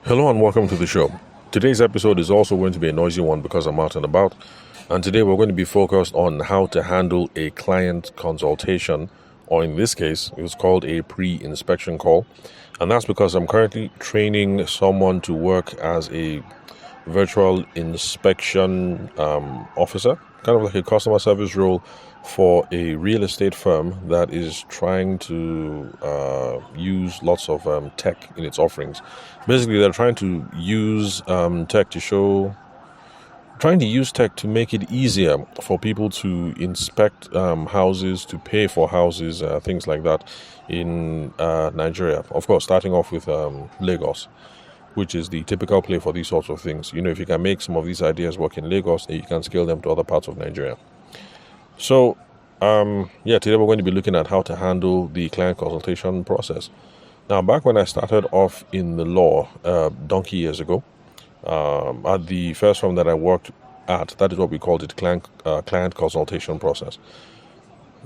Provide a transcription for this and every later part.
Hello and welcome to the show. Today's episode is also going to be a noisy one because I'm out and about. And today we're going to be focused on how to handle a client consultation, or in this case, it's called a pre-inspection call. And that's because I'm currently training someone to work as a virtual inspection officer, kind of like a customer service role for a real estate firm that is trying to use lots of tech in its offerings. Basically, they're trying to use trying to use tech to make it easier for people to inspect houses, to pay for houses, things like that in Nigeria. Of course, starting off with Lagos, which is the typical play for these sorts of things. You know, if you can make some of these ideas work in Lagos, then you can scale them to other parts of Nigeria. So, today we're going to be looking at how to handle the client consultation process. Now, back when I started off in the law, donkey years ago, at the first firm that I worked at, that is what we called it, client consultation process.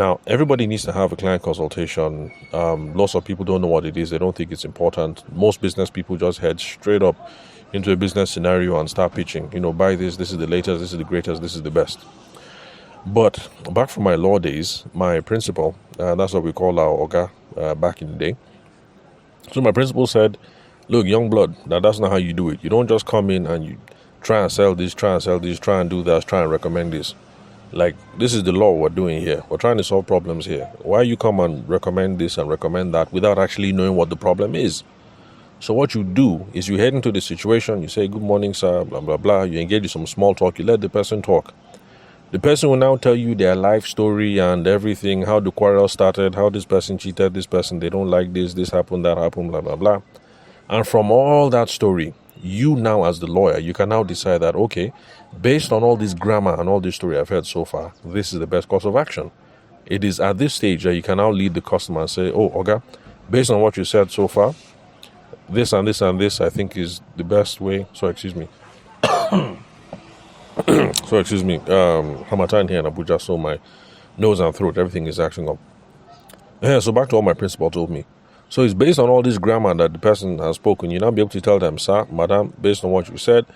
Now, everybody needs to have a client consultation. Lots of people don't know what it is. They don't think it's important. Most business people just head straight up into a business scenario and start pitching. You know, buy this is the latest, this is the greatest, this is the best. But back from my law days, my principal, that's what we call our Oga back in the day. So my principal said, look, young blood, that's not how you do it. You don't just come in and you try and sell this, try and do that, try and recommend this. Like, this is the law we're doing here. We're trying to solve problems here. Why you come and recommend this and recommend that without actually knowing what the problem is? So what you do is you head into the situation, you say, good morning, sir, blah, blah, blah. You engage in some small talk, you let the person talk. The person will now tell you their life story and everything, how the quarrel started, how this person cheated this person, they don't like this happened, that happened, blah, blah, blah. And from all that story, you now as the lawyer, you can now decide that, okay, based on all this grammar and all this story I've heard so far, this is the best course of action. It is at this stage that you can now lead the customer and say, oh, Oga, based on what you said so far, this and this and this, I think is the best way. Hamatan here in Abuja, so my nose and throat, everything is acting up. Yeah, so back to what my principal told me. So it's based on all this grammar that the person has spoken. You now be able to tell them, sir, madam, based on what you said,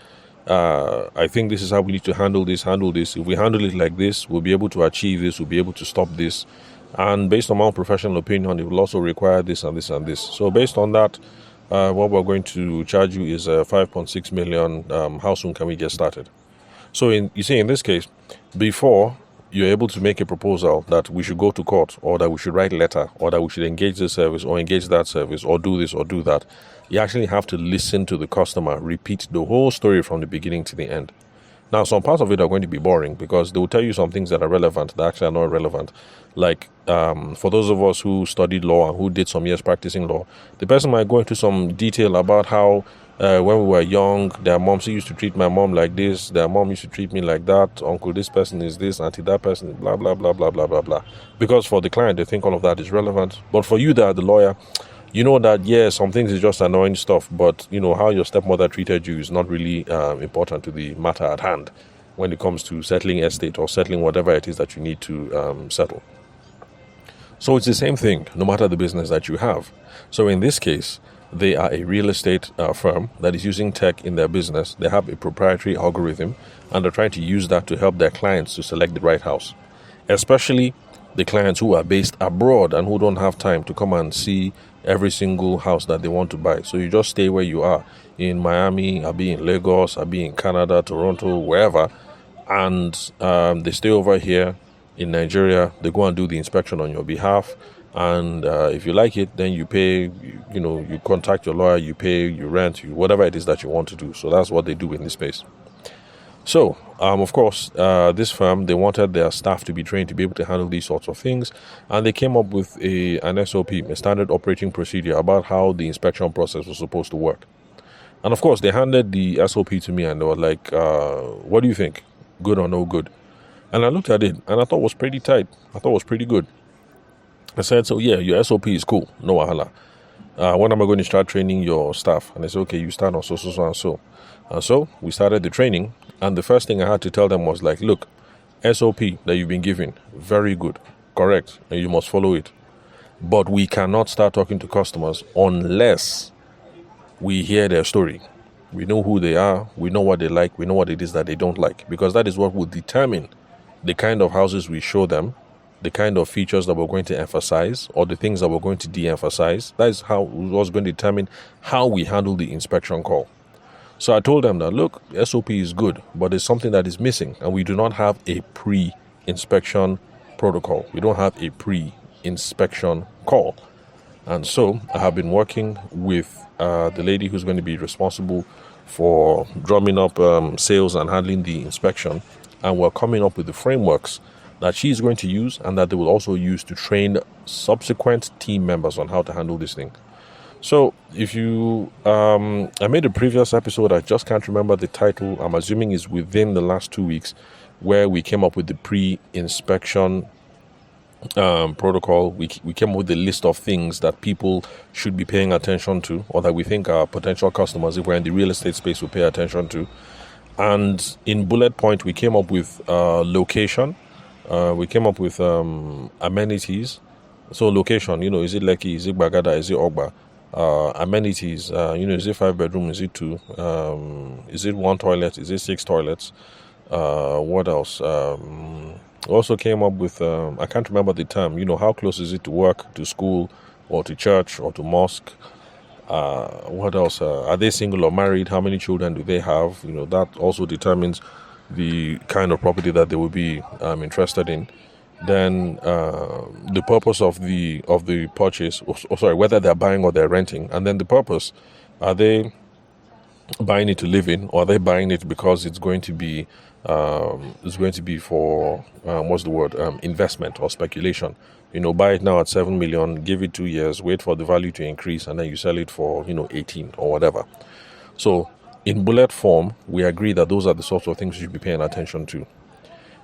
I think this is how we need to handle this. If we handle it like this, we'll be able to achieve this, we'll be able to stop this. And based on my own professional opinion, it will also require this and this and this. So based on that, what we're going to charge you is 5.6 million. How soon can we get started? So in this case, before you're able to make a proposal that we should go to court, or that we should write a letter, or that we should engage this service or engage that service, or do this or do that, you actually have to listen to the customer, repeat the whole story from the beginning to the end. Now, some parts of it are going to be boring because they will tell you some things that are relevant that actually are not relevant. Like for those of us who studied law and who did some years practicing law, the person might go into some detail about how when we were young, their mom used to treat my mom like this, their mom used to treat me like that, uncle this person is this, auntie that person is blah, blah, blah, blah, blah, blah, blah. Because for the client, they think all of that is relevant. But for you that the lawyer, you know that, yeah, some things is just annoying stuff, but, you know, how your stepmother treated you is not really important to the matter at hand when it comes to settling estate or settling whatever it is that you need to settle. So it's the same thing, no matter the business that you have. So in this case, they are a real estate firm that is using tech in their business. They have a proprietary algorithm, and they're trying to use that to help their clients to select the right house, especially the clients who are based abroad and who don't have time to come and see every single house that they want to buy. So you just stay where you are in Miami, I'll be in Lagos, I'll be in Canada, Toronto, wherever, and they stay over here in Nigeria. They go and do the inspection on your behalf. And if you like it, then you pay, you contact your lawyer, you pay, you rent, whatever it is that you want to do. So that's what they do in this space. So, of course, this firm, they wanted their staff to be trained to be able to handle these sorts of things. And they came up with an SOP, a standard operating procedure, about how the inspection process was supposed to work. And of course, they handed the SOP to me and they were like, what do you think? Good or no good? And I looked at it and I thought it was pretty tight. I thought it was pretty good. I said, so yeah, your SOP is cool, no wahala. When am I going to start training your staff? And they said, okay, you start on so and so. And so we started the training, and the first thing I had to tell them was like, look, SOP that you've been given, very good, correct, and you must follow it. But we cannot start talking to customers unless we hear their story. We know who they are. We know what they like. We know what it is that they don't like, because that is what will determine the kind of houses we show them, the kind of features that we're going to emphasize, or the things that we're going to de-emphasize. That is how was going to determine how we handle the inspection call. So I told them that, look, SOP is good, but there's something that is missing, and we do not have a pre-inspection protocol. We don't have a pre-inspection call. And so I have been working with the lady who's going to be responsible for drumming up sales and handling the inspection. And we're coming up with the frameworks that she's going to use and that they will also use to train subsequent team members on how to handle this thing. So if you, I made a previous episode, I just can't remember the title. I'm assuming is within the last 2 weeks, where we came up with the pre-inspection protocol. We came up with the list of things that people should be paying attention to, or that we think our potential customers, if we're in the real estate space, will pay attention to. And in bullet point, we came up with location. We came up with amenities. So location, is it Lekki, is it Bagada, is it Ogba? Amenities, is it 5 bedroom, is it 2? Is it 1 toilet, is it 6 toilets? What else? Also came up with, I can't remember the term, how close is it to work, to school, or to church, or to mosque? What else? Are they single or married? How many children do they have? That also determines the kind of property that they will be interested in. Then the purpose of the purchase, whether they're buying or they're renting, and then the purpose. Are they buying it to live in, or are they buying it because it's going to be for investment or speculation? Buy it now at 7 million, give it 2 years, wait for the value to increase, and then you sell it for 18 or whatever. So in bullet form, we agree that those are the sorts of things you should be paying attention to.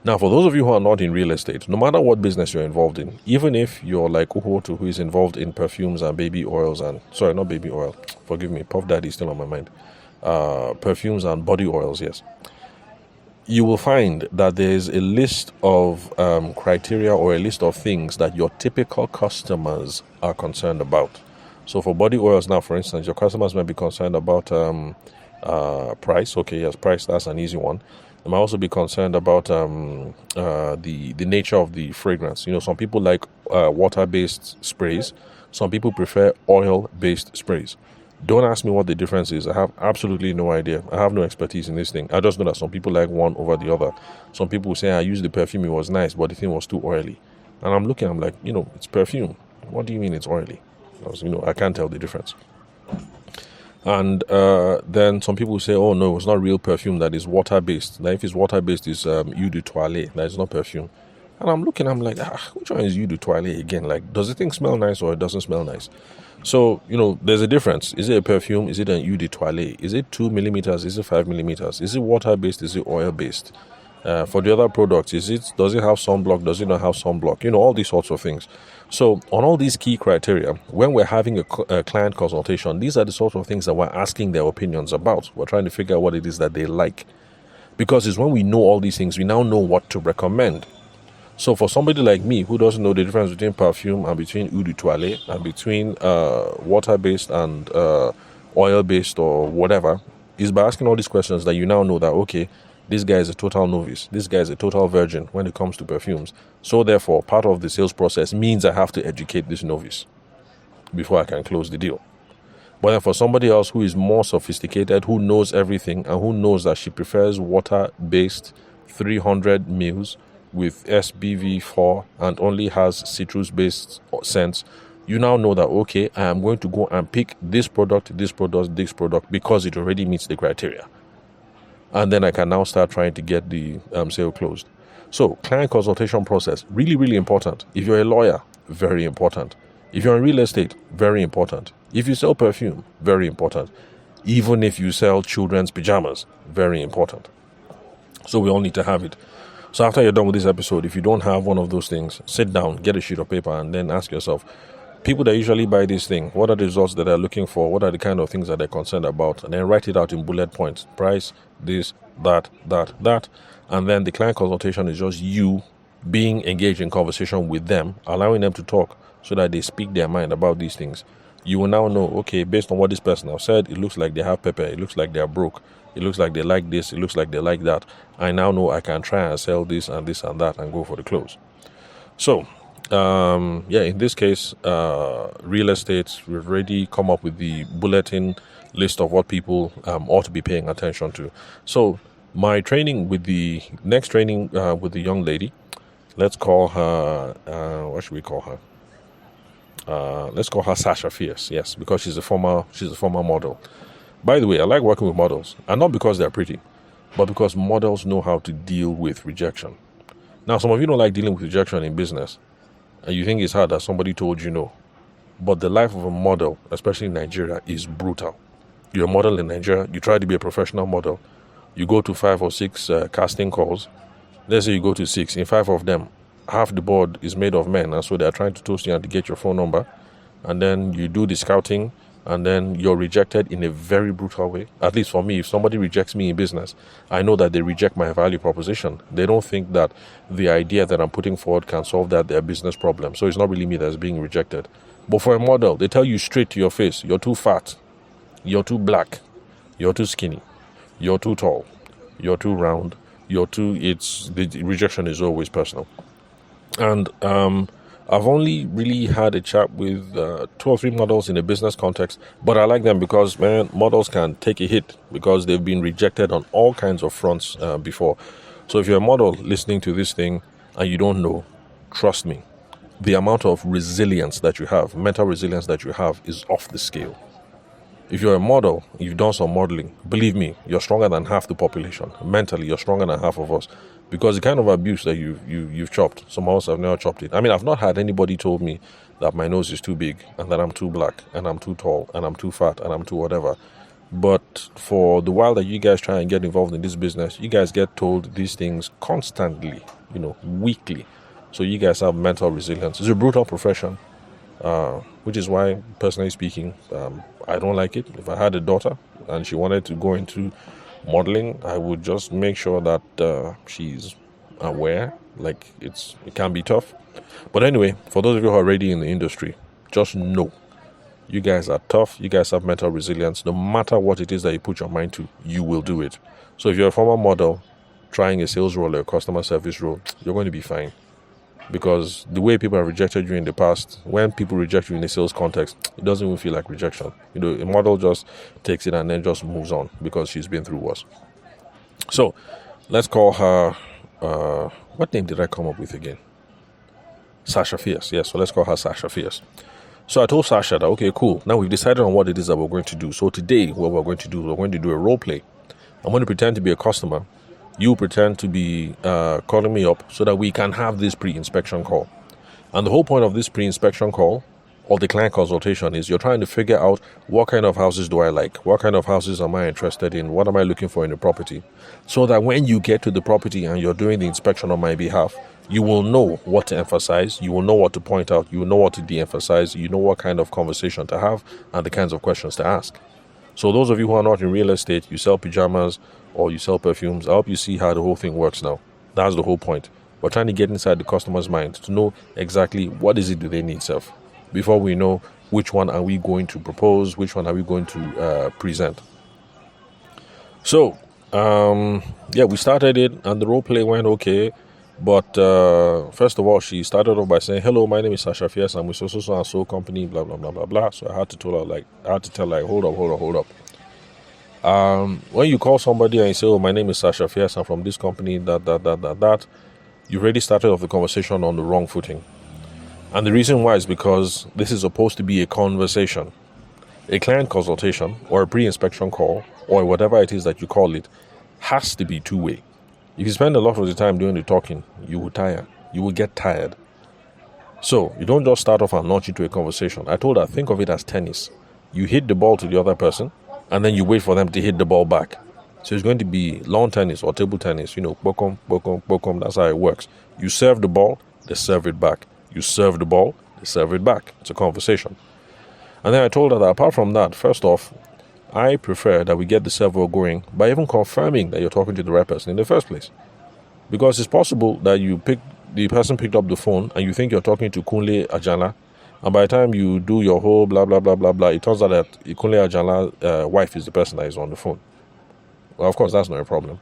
Now, for those of you who are not in real estate, no matter what business you're involved in, even if you're like Uhotu, who is involved in perfumes and baby oils not baby oil, forgive me, Puff Daddy is still on my mind, perfumes and body oils, yes. You will find that there's a list of criteria or a list of things that your typical customers are concerned about. So for body oils now, for instance, your customers might be concerned about price. Okay, yes, price, that's an easy one. They might also be concerned about the nature of the fragrance. Some people like water-based sprays. Some people prefer oil-based sprays. Don't ask me what the difference is. I have absolutely no idea. I have no expertise in this thing. I just know that some people like one over the other. Some people say, I used the perfume, it was nice, but the thing was too oily. And I'm like, it's perfume. What do you mean it's oily? I can't tell the difference. And then some people say, oh no, it's not real perfume, that is water-based. Now if it's water-based, it's eau de toilette, that is not perfume. And I'm like, which one is eau de toilette again? Like, does the thing smell nice or it doesn't smell nice? So, there's a difference. Is it a perfume? Is it an eau de toilette? Is it 2 millimeters? Is it 5 millimeters? Is it water-based? Is it oil-based? For the other products, does it have sunblock? Does it not have sunblock? All these sorts of things. So on all these key criteria, when we're having a client consultation, these are the sorts of things that we're asking their opinions about. We're trying to figure out what it is that they like. Because it's when we know all these things, we now know what to recommend. So for somebody like me who doesn't know the difference between perfume and between eau de toilette and between water-based and oil-based or whatever, is by asking all these questions that you now know that, okay, this guy is a total novice. This guy is a total virgin when it comes to perfumes. So therefore, part of the sales process means I have to educate this novice before I can close the deal. But then for somebody else who is more sophisticated, who knows everything, and who knows that she prefers water-based 300 mils with SBV4 and only has citrus-based scents, you now know that, okay, I am going to go and pick this product, because it already meets the criteria. And then I can now start trying to get the sale closed. So, client consultation process, really, really important. If you're a lawyer, very important. If you're in real estate, very important. If you sell perfume, very important. Even if you sell children's pajamas, very important. So we all need to have it. So after you're done with this episode, if you don't have one of those things, sit down, get a sheet of paper, and then ask yourself, people that usually buy this thing, what are the results that they're looking for? What are the kind of things that they're concerned about? And then write it out in bullet points. Price, this, that. And then the client consultation is just you being engaged in conversation with them, allowing them to talk so that they speak their mind about these things. you will now know, okay, based on what this person has said, it looks like they have pepper, it looks like they are broke, it looks like they like this, it looks like they like that. I now know I can try and sell this and this and that and go for the close. So, in this case, real estate, we've already come up with the bulletin list of what people ought to be paying attention to. So, my training with the next training with the young lady, let's call her, what should we call her? Let's call her Sasha Fierce, yes, because she's a former model. By the way, I like working with models, and not because they're pretty, but because models know how to deal with rejection. Now, some of you don't like dealing with rejection in business, and you think it's hard that somebody told you no. But the life of a model, especially in Nigeria, is brutal. You're a model in Nigeria, you try to be a professional model, you go to 5 or 6 casting calls. Let's say you go to 6, in 5 of them, half the board is made of men, and so they're trying to toast you and to get your phone number, and then you do the scouting, and then you're rejected in a very brutal way. At least for me, if somebody rejects me in business, I know that they reject my value proposition. They don't think that the idea that I'm putting forward can solve their business problem. So it's not really me that's being rejected. But for a model, they tell you straight to your face, you're too fat, you're too black, you're too skinny, you're too tall, you're too round, the rejection is always personal. And I've only really had a chat with 2 or 3 models in a business context, but I like them because, man, models can take a hit because they've been rejected on all kinds of fronts before. So if you're a model listening to this thing and you don't know, trust me, the amount of resilience that you have, mental resilience that you have, is off the scale. If you're a model, you've done some modeling, believe me, you're stronger than half the population. Mentally, you're stronger than half of us. Because the kind of abuse that you've chopped, some of us have never chopped it. I mean, I've not had anybody told me that my nose is too big and that I'm too black and I'm too tall and I'm too fat and I'm too whatever. But for the while that you guys try and get involved in this business, you guys get told these things constantly, weekly. So you guys have mental resilience. It's a brutal profession, which is why, personally speaking, I don't like it. If I had a daughter and she wanted to go into modeling, I would just make sure that she's aware. Like, it can be tough. But anyway, for those of you who are already in the industry, just know you guys are tough. You guys have mental resilience. No matter what it is that you put your mind to, you will do it. So if you're a former model trying a sales role or a customer service role, you're going to be fine. Because the way people have rejected you in the past, when people reject you in a sales context, it doesn't even feel like rejection. A model just takes it and then just moves on because she's been through worse. So let's call her, what name did I come up with again? Sasha Fierce. Yes, so let's call her Sasha Fierce. So I told Sasha that, okay, cool. Now we've decided on what it is that we're going to do. So today, what we're going to do a role play. I'm going to pretend to be a customer. You pretend to be calling me up so that we can have this pre-inspection call. And the whole point of this pre-inspection call or the client consultation is you're trying to figure out what kind of houses do I like? What kind of houses am I interested in? What am I looking for in a property? So that when you get to the property and you're doing the inspection on my behalf, you will know what to emphasize, you will know what to point out, you will know what to de-emphasize, you know what kind of conversation to have and the kinds of questions to ask. So those of you who are not in real estate, you sell pajamas or you sell perfumes, I hope you see how the whole thing works now. That's the whole point. We're trying to get inside the customer's mind to know exactly what is it do they need, self, before we know which one are we going to propose, which one are we going to present. So, we started it and the role play went okay. But first of all, she started off by saying, "Hello, my name is Sasha Fierce. I'm with so and so company, blah blah blah blah blah." So I had to tell her, hold up. When you call somebody and you say, "Oh, my name is Sasha Fierce. I'm from this company, that," you already started off the conversation on the wrong footing. And the reason why is because this is supposed to be a conversation. A client consultation or a pre-inspection call or whatever it is that you call it has to be two-way. If you spend a lot of the time doing the talking, you will tire. You will get tired. So you don't just start off and launch into a conversation. I told her, think of it as tennis. You hit the ball to the other person, and then you wait for them to hit the ball back. So it's going to be lawn tennis or table tennis. Bokom, bokom, bokom. That's how it works. You serve the ball, they serve it back. You serve the ball, they serve it back. It's a conversation. And then I told her that apart from that, first off, I prefer that we get the server going by even confirming that you're talking to the right person in the first place. Because it's possible that the person picked up the phone and you think you're talking to Kunle Ajala, And by the time you do your whole blah, blah, blah, blah, blah, it turns out that Ikunle Ajala's wife is the person that is on the phone. Well, of course, that's not a problem.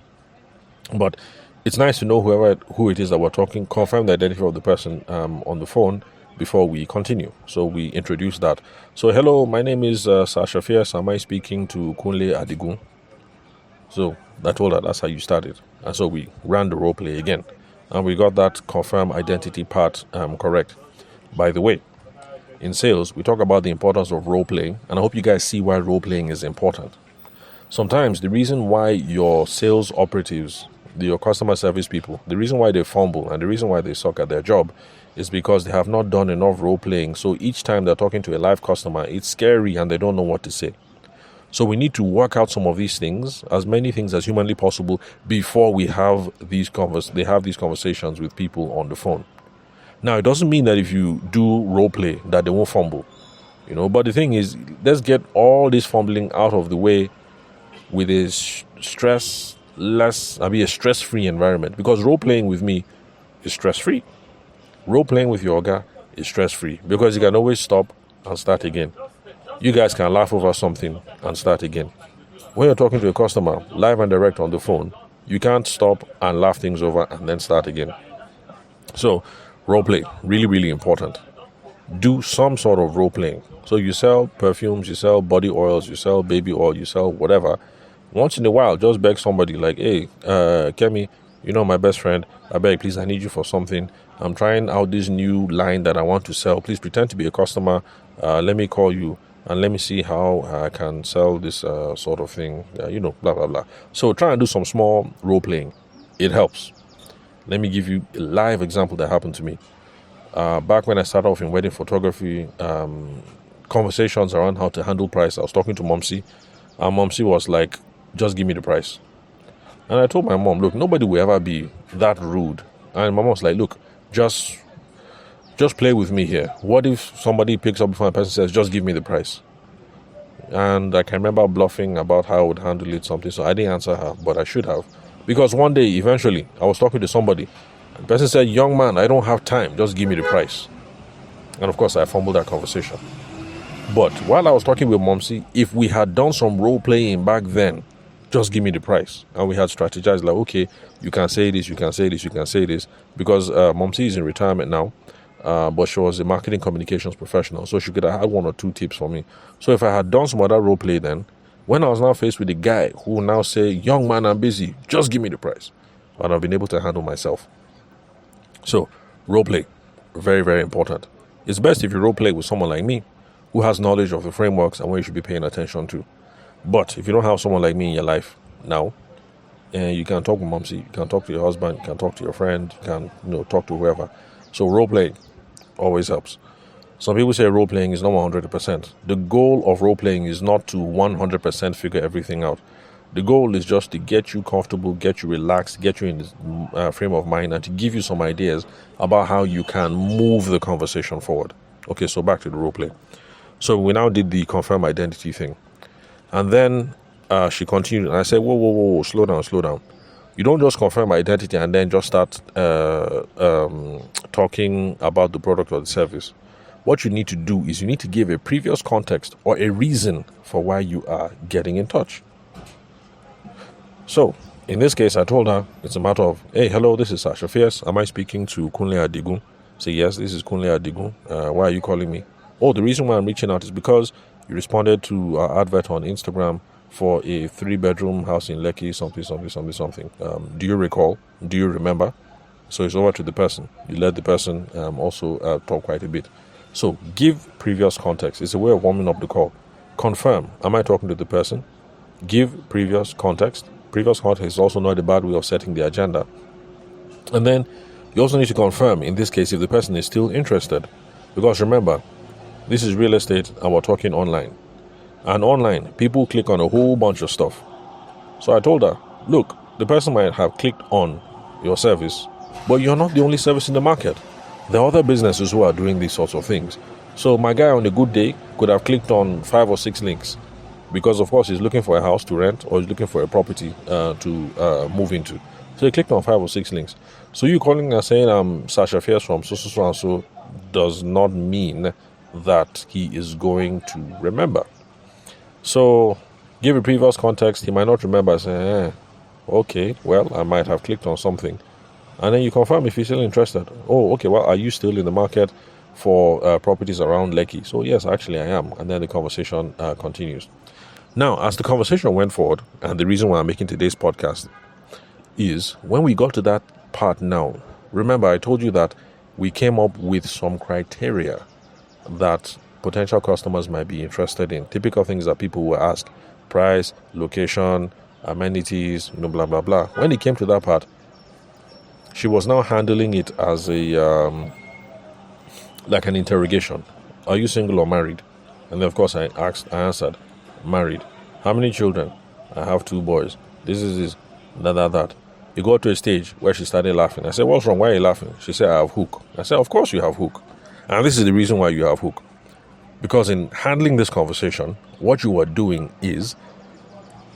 But it's nice to know who it is that we're talking, confirm the identity of the person on the phone before we continue. So we introduce that. So hello, my name is Sasha Fierce. Am I speaking to Kunle Adigun? So I told her that's how you started. And so we ran the role play again. And we got that confirm identity part correct. By the way, in sales, we talk about the importance of role playing. And I hope you guys see why role playing is important. Sometimes the reason why your sales operatives, your customer service people, the reason why they fumble and the reason why they suck at their job is because they have not done enough role playing. So each time they're talking to a live customer, it's scary and they don't know what to say. So we need to work out some of these things, as many things as humanly possible, before we have these conversations with people on the phone. Now, it doesn't mean that if you do role play that they won't fumble, but the thing is, let's get all this fumbling out of the way with a stress-free environment, because role playing with me is stress-free. Role playing with your guy is stress-free because you can always stop and start again. You guys can laugh over something and start again. When you're talking to a customer live and direct on the phone, you can't stop and laugh things over and then start again. So role play, really, really important. Do some sort of role playing. So you sell perfumes, you sell body oils, you sell baby oil, you sell whatever. Once in a while, just beg somebody like, hey, Kemi, my best friend, I beg, please, I need you for something. I'm trying out this new line that I want to sell. Please pretend to be a customer. Let me call you and let me see how I can sell this sort of thing, blah, blah, blah. So try and do some small role playing. It helps. Let me give you a live example that happened to me. Back when I started off in wedding photography, conversations around how to handle price, I was talking to Momsi, and Momsi was like, just give me the price. And I told my mom, look, nobody will ever be that rude. And my mom was like, look, just play with me here. What if somebody picks up the phone and the person says, just give me the price? And I can remember bluffing about how I would handle it, something. So I didn't answer her, but I should have. Because one day, eventually, I was talking to somebody. And the person said, young man, I don't have time. Just give me the price. And of course, I fumbled that conversation. But while I was talking with Momsi, if we had done some role playing back then, just give me the price. And we had strategized like, okay, you can say this, you can say this, you can say this. Because Momsi is in retirement now, but she was a marketing communications professional. So she could have had one or two tips for me. So if I had done some other role play then, when I was now faced with a guy who will now say, young man, I'm busy, just give me the price. And I've been able to handle myself. So role play, very, very important. It's best if you role play with someone like me who has knowledge of the frameworks and what you should be paying attention to. But if you don't have someone like me in your life now, and you can talk with Momsi, you can talk to your husband, you can talk to your friend, you can talk to whoever. So role playing always helps. Some people say role playing is not 100%. The goal of role playing is not to 100% figure everything out. The goal is just to get you comfortable, get you relaxed, get you in this frame of mind, and to give you some ideas about how you can move the conversation forward. Okay, so back to the role play. So we now did the confirm identity thing. And then she continued, and I said, whoa, slow down. You don't just confirm identity and then just start talking about the product or the service. What you need to do is you need to give a previous context or a reason for why you are getting in touch. So, in this case, I told her, it's a matter of, hey, hello, this is Sasha Fierce. Am I speaking to Kunle Adigun? Say, yes, this is Kunle Adigun. Why are you calling me? Oh, the reason why I'm reaching out is because you responded to our advert on Instagram for a 3-bedroom house in Lekki, something. Do you recall? Do you remember? So it's over to the person. You let the person also talk quite a bit. So give previous context. It's a way of warming up the call. Confirm. Am I talking to the person? Give previous context. Previous context is also not a bad way of setting the agenda. And then you also need to confirm, in this case, if the person is still interested. Because remember, this is real estate and we're talking online. And online, people click on a whole bunch of stuff. So I told her, look, the person might have clicked on your service, but you're not the only service in the market. There are other businesses who are doing these sorts of things. So my guy on a good day could have clicked on 5 or 6 links because, of course, he's looking for a house to rent or he's looking for a property to move into. So he clicked on 5 or 6 links. So you calling and saying I'm Sasha Fierce from so does not mean that he is going to remember. So, give a previous context, he might not remember, say, okay, well, I might have clicked on something. And then you confirm if he's still interested. Oh, okay, well, are you still in the market for properties around Lekki? So, yes, actually I am. And then the conversation continues. Now, as the conversation went forward, and the reason why I'm making today's podcast is when we got to that part now, remember I told you that we came up with some criteria that potential customers might be interested in. Typical things that people will ask: price, location, amenities, blah, blah, blah. When it came to that part, she was now handling it as a like an interrogation. Are you single or married? And then, of course, I answered, married. How many children? I have 2 boys. This is this, that. It got to a stage where she started laughing. I said, what's wrong? Why are you laughing? She said, I have hook. I said, of course you have hook. And this is the reason why you have hook. Because in handling this conversation, what you were doing is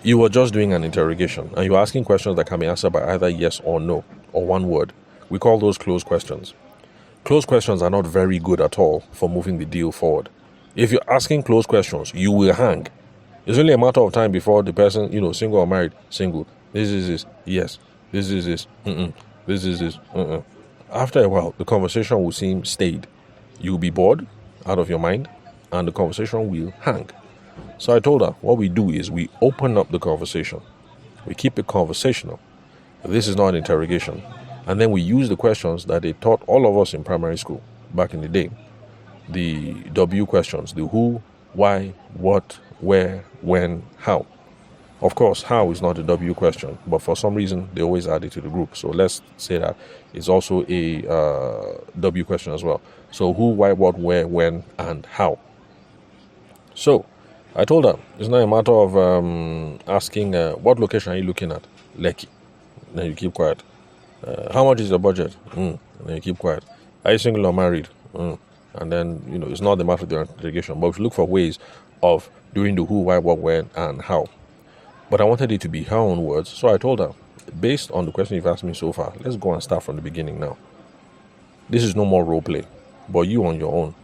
you were just doing an interrogation and you were asking questions that can be answered by either yes or no or one word. We call those closed questions. Closed questions are not very good at all for moving the deal forward. If you're asking closed questions, you will hang. It's only a matter of time before the person, single or married, single. This is this, yes. This is this, This is this, After a while, the conversation will seem staid. You'll be bored, out of your mind, and the conversation will hang. So I told her, what we do is we open up the conversation. We keep it conversational. This is not an interrogation. And then we use the questions that they taught all of us in primary school back in the day. The W questions, the who, why, what, where, when, how. Of course, how is not a W question, but for some reason, they always add it to the group. So let's say that it's also a W question as well. So who, why, what, where, when, and how. So I told her, it's not a matter of asking, what location are you looking at? Lekki. Then you keep quiet. How much is your budget? And then you keep quiet. Are you single or married? And then, it's not the matter of the interrogation, but we look for ways of doing the who, why, what, when, and how. But I wanted it to be her own words, so I told her, based on the question you've asked me so far, let's go and start from the beginning now. This is no more role play, but you on your own.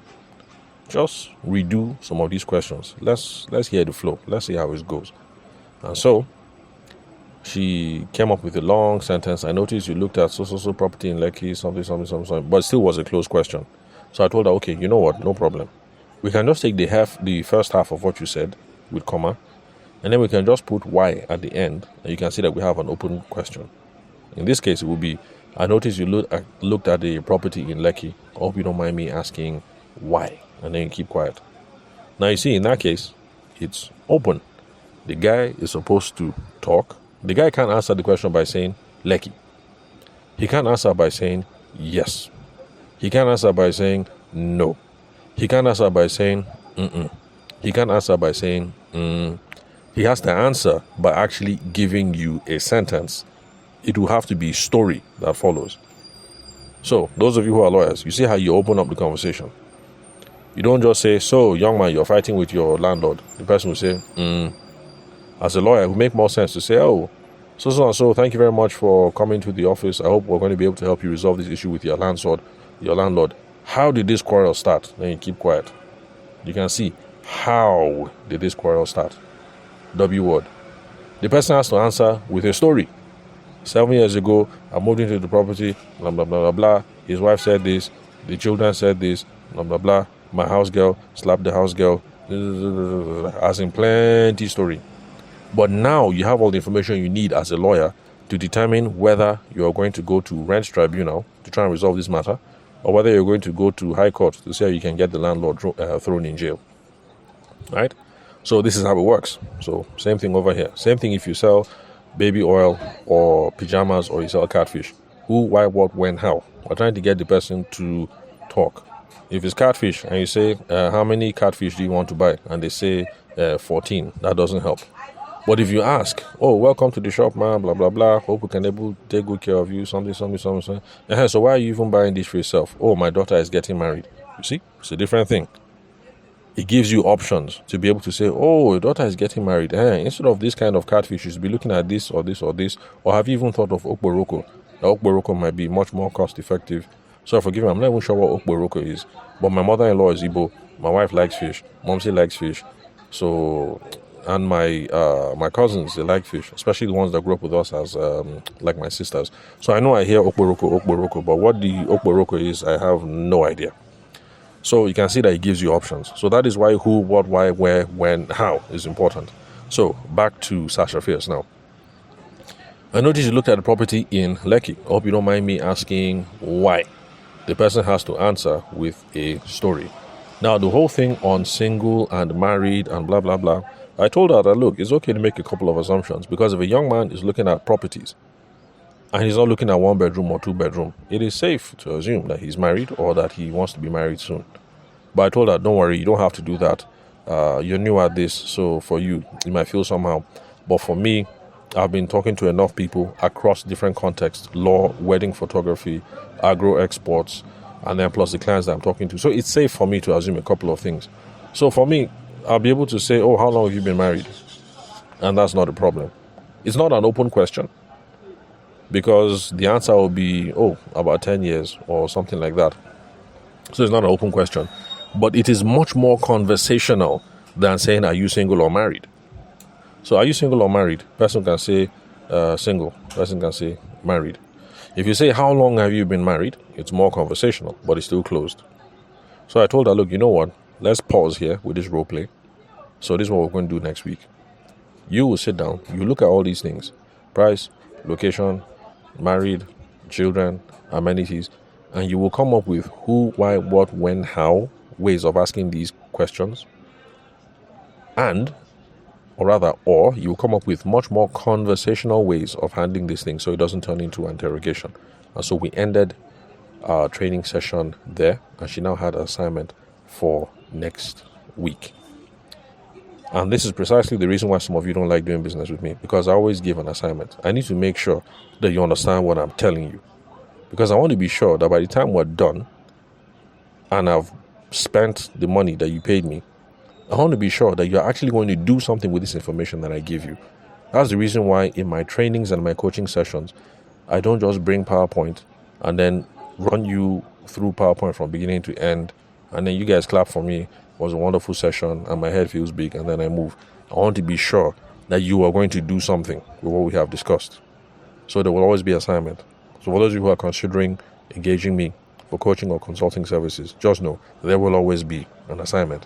Just redo some of these questions. Let's hear the flow. Let's see how it goes. And so she came up with a long sentence. I noticed you looked at so property in Lekki, something, but it still was a closed question. So I told her, okay, you know what? No problem. We can just take the first half of what you said with comma, and then we can just put why at the end, and you can see that we have an open question. In this case, it will be, I noticed you looked at the property in Lekki. I hope you don't mind me asking why, and then you keep quiet. Now you see, in that case, it's open. The guy is supposed to talk. The guy can't answer the question by saying Lekki. He can't answer by saying yes. He can't answer by saying no. He can't answer by saying He can't answer by saying He has to answer by actually giving you a sentence. It will have to be a story that follows. So, those of you who are lawyers, you see how you open up the conversation. You don't just say, so, young man, you're fighting with your landlord. The person will say, As a lawyer, it would make more sense to say, oh, so, thank you very much for coming to the office. I hope we're going to be able to help you resolve this issue with your landlord. How did this quarrel start? Then you keep quiet. You can see, how did this quarrel start? W word. The person has to answer with a story. 7 years ago, I moved into the property, blah, blah, blah, blah, blah. His wife said this. The children said this, blah, blah, blah. My house girl slapped the house girl. As in plenty story. But now you have all the information you need as a lawyer to determine whether you are going to go to rent tribunal to try and resolve this matter, or whether you're going to go to high court to see how you can get the landlord thrown in jail. Right? So this is how it works. So same thing over here. Same thing if you sell baby oil or pajamas or you sell catfish. Who, why, what, when, how. We're trying to get the person to talk. If it's catfish and you say, how many catfish do you want to buy? And they say 14. That doesn't help. But if you ask, oh, welcome to the shop, man, blah, blah, blah. Hope we can take good care of you, something. So why are you even buying this for yourself? Oh, my daughter is getting married. You see, it's a different thing. It gives you options to be able to say, oh, your daughter is getting married. Instead of this kind of catfish, you should be looking at this or this or this. Or have you even thought of okporoko? Okporoko might be much more cost effective. So forgive me, I'm not even sure what okporoko is. But my mother-in-law is Igbo. My wife likes fish. Momsy likes fish. So, and my cousins, they like fish, especially the ones that grew up with us as like my sisters. So I know I hear okporoko, but what the okporoko is, I have no idea. So you can see that it gives you options. So that is why who, what, why, where, when, how is important. So back to Sasha Fierce now. I noticed you looked at the property in Lekki. I hope you don't mind me asking why. The person has to answer with a story. Now, the whole thing on single and married and blah, blah, blah, I told her that, look, it's okay to make a couple of assumptions, because if a young man is looking at properties and he's not looking at 1 bedroom or 2 bedroom, it is safe to assume that he's married or that he wants to be married soon. But I told her, don't worry, you don't have to do that. You're new at this, so for you, you might feel somehow. But for me, I've been talking to enough people across different contexts: law, wedding photography, agro exports, and then plus the clients that I'm talking to. So it's safe for me to assume a couple of things. So for me, I'll be able to say, oh, how long have you been married? And that's not a problem. It's not an open question, because the answer will be, oh, about 10 years or something like that. So it's not an open question. But it is much more conversational than saying, are you single or married? So are you single or married? Person can say single. Person can say married. If you say, how long have you been married? It's more conversational, but it's still closed. So I told her, look, you know what? Let's pause here with this role play. So this is what we're going to do next week. You will sit down. You look at all these things: price, location, married, children, amenities, and you will come up with who, why, what, when, how ways of asking these questions. Or you will come up with much more conversational ways of handling this thing, so it doesn't turn into an interrogation. And so we ended our training session there, and she now had an assignment for next week. And this is precisely the reason why some of you don't like doing business with me, because I always give an assignment. I need to make sure that you understand what I'm telling you, because I want to be sure that by the time we're done and I've spent the money that you paid me, I want to be sure that you're actually going to do something with this information that I give you. That's the reason why in my trainings and my coaching sessions, I don't just bring PowerPoint and then run you through PowerPoint from beginning to end, and then you guys clap for me. It was a wonderful session and my head feels big, and then I move. I want to be sure that you are going to do something with what we have discussed. So there will always be assignment. So for those of you who are considering engaging me for coaching or consulting services, just know there will always be an assignment.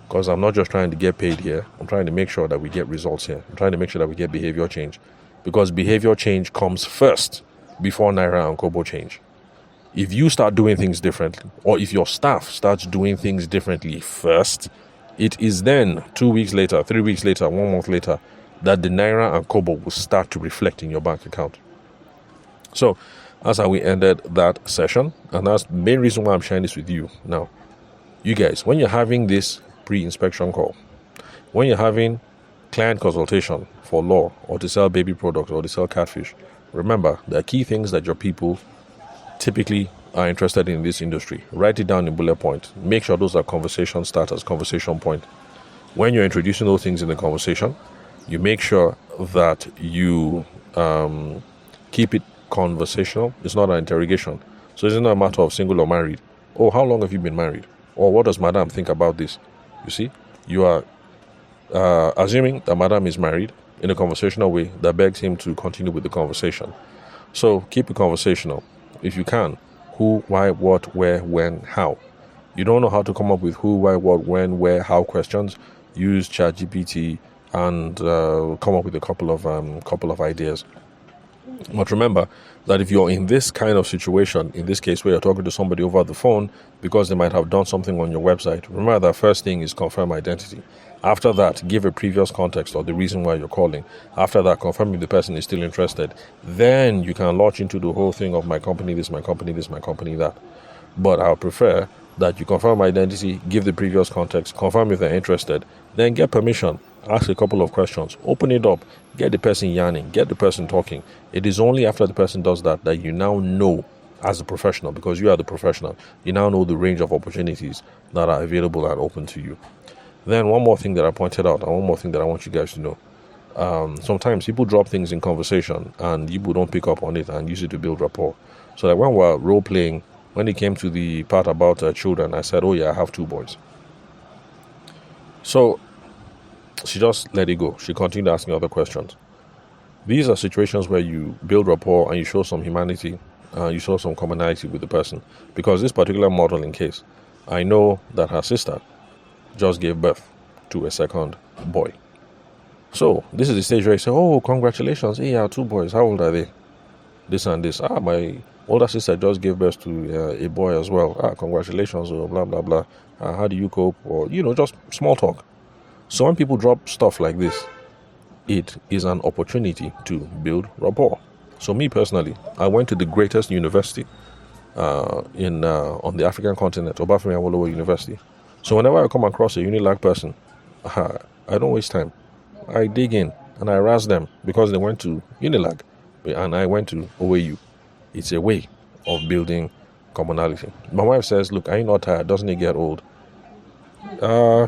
Because I'm not just trying to get paid here. I'm trying to make sure that we get results here. I'm trying to make sure that we get behavior change. Because behavior change comes first before Naira and Kobo change. If you start doing things differently, or if your staff starts doing things differently first, it is then 2 weeks later, 3 weeks later, 1 month later, that the Naira and Kobo will start to reflect in your bank account. So that's how we ended that session. And that's the main reason why I'm sharing this with you now. You guys, when you're having this pre-inspection call, when you're having client consultation for law or to sell baby products or to sell catfish, remember there are key things that your people typically are interested in this industry. Write it down in bullet point. Make sure those are conversation starters, conversation point. When you're introducing those things in the conversation, you make sure that you keep it conversational. It's not an interrogation. So it's not a matter of single or married. Oh, how long have you been married? Or what does madam think about this? You see, you are assuming that madam is married in a conversational way that begs him to continue with the conversation. So keep it conversational. If you can, who, why, what, where, when, how. You don't know how to come up with who, why, what, when, where, how questions, use ChatGPT and come up with a couple of ideas. But remember that if you're in this kind of situation, in this case where you're talking to somebody over the phone because they might have done something on your website, remember that first thing is confirm identity. After that, give a previous context or the reason why you're calling. After that, confirm if the person is still interested. Then you can launch into the whole thing of my company, this, my company, this, my company, that. But I would prefer that you confirm identity, give the previous context, confirm if they're interested, then get permission, ask a couple of questions, open it up, get the person yarning, get the person talking. It is only after the person does that that you now know as a professional, because you are the professional, you now know the range of opportunities that are available and open to you. Then one more thing that I pointed out, and one more thing that I want you guys to know. Sometimes people drop things in conversation and people don't pick up on it and use it to build rapport. So like when we're role playing, when it came to the part about children, I said, oh yeah, I have 2 boys. So she just let it go. She continued asking other questions. These are situations where you build rapport and you show some humanity, you show some commonality with the person. Because this particular modeling case, I know that her sister just gave birth to a second boy. So this is the stage where you say, oh, congratulations. Hey, yeah, 2 boys. How old are they? This and this. My older sister just gave birth to a boy as well. Congratulations. Blah, blah, blah. How do you cope? Or, just small talk. So when people drop stuff like this, it is an opportunity to build rapport. So me personally, I went to the greatest university on the African continent, Obafemi Awolowo University. So whenever I come across a Unilag person, I don't waste time. I dig in and I harass them because they went to Unilag and I went to OAU. It's a way of building commonality. My wife says, look, are you not tired? Doesn't it get old? I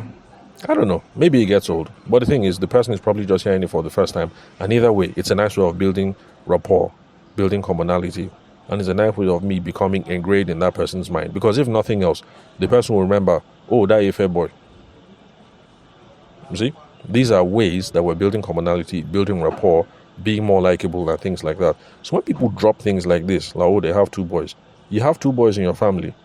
don't know. Maybe it gets old. But the thing is, the person is probably just hearing it for the first time. And either way, it's a nice way of building rapport, building commonality. And it's a nice way of me becoming engraved in that person's mind. Because if nothing else, the person will remember, oh, that Ife boy. You see? These are ways that we're building commonality, building rapport, being more likable and things like that. So when people drop things like this, like, oh, they have 2 boys. You have 2 boys in your family.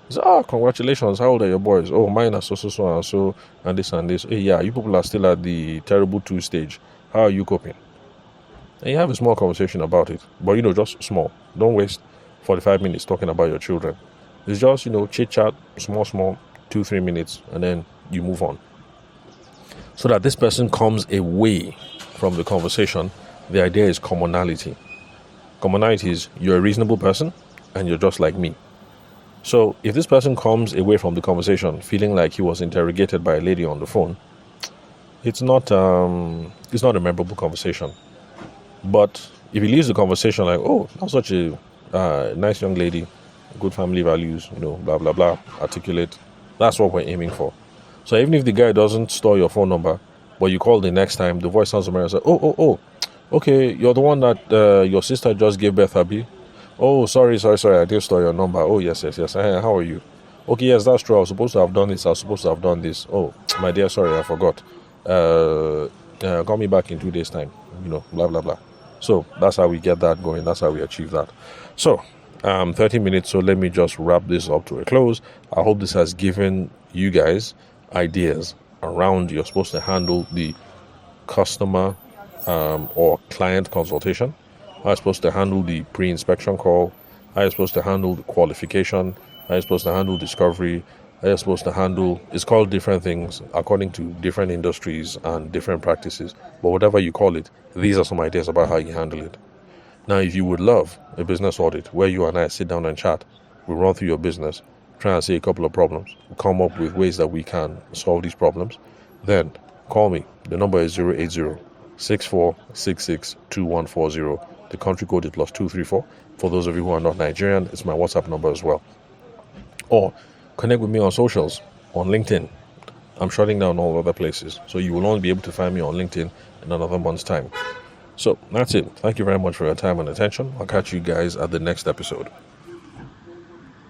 So, congratulations, how old are your boys? Oh, mine are so, and this and this. Hey, yeah, you people are still at the terrible 2 stage. How are you coping? And you have a small conversation about it. But, just small. Don't waste 45 minutes talking about your children. It's just, chit-chat, small, 2-3 minutes, and then you move on. So that this person comes away from the conversation, the idea is commonality. Commonality is you're a reasonable person, and you're just like me. So if this person comes away from the conversation feeling like he was interrogated by a lady on the phone, it's not a memorable conversation. But if he leaves the conversation like, oh, that's such a nice young lady, good family values, blah, blah, blah, articulate, that's what we're aiming for. So even if the guy doesn't store your phone number, but you call the next time, the voice sounds familiar and say, oh, okay, you're the one that your sister just gave birth, Abi. Oh, sorry, I did store your number. Oh, yes. How are you? Okay, yes, that's true. I was supposed to have done this. I was supposed to have done this. Oh, my dear, sorry, I forgot. Call me back in 2 days' time. Blah, blah, blah. So that's how we get that going. That's how we achieve that. So, 30 minutes. So let me just wrap this up to a close. I hope this has given you guys ideas around you're supposed to handle the customer or client consultation. How you're supposed to handle the pre-inspection call, how you're supposed to handle the qualification, how you're supposed to handle discovery, how you're supposed to handle, it's called different things according to different industries and different practices. But whatever you call it, these are some ideas about how you handle it. Now, if you would love a business audit where you and I sit down and chat, we run through your business, try and see a couple of problems, come up with ways that we can solve these problems, then call me. The number is 080-6466-2140. The country code is +234. For those of you who are not Nigerian, it's my WhatsApp number as well. Or connect with me on socials, on LinkedIn. I'm shutting down all other places, so you will only be able to find me on LinkedIn in another month's time. So that's it. Thank you very much for your time and attention. I'll catch you guys at the next episode.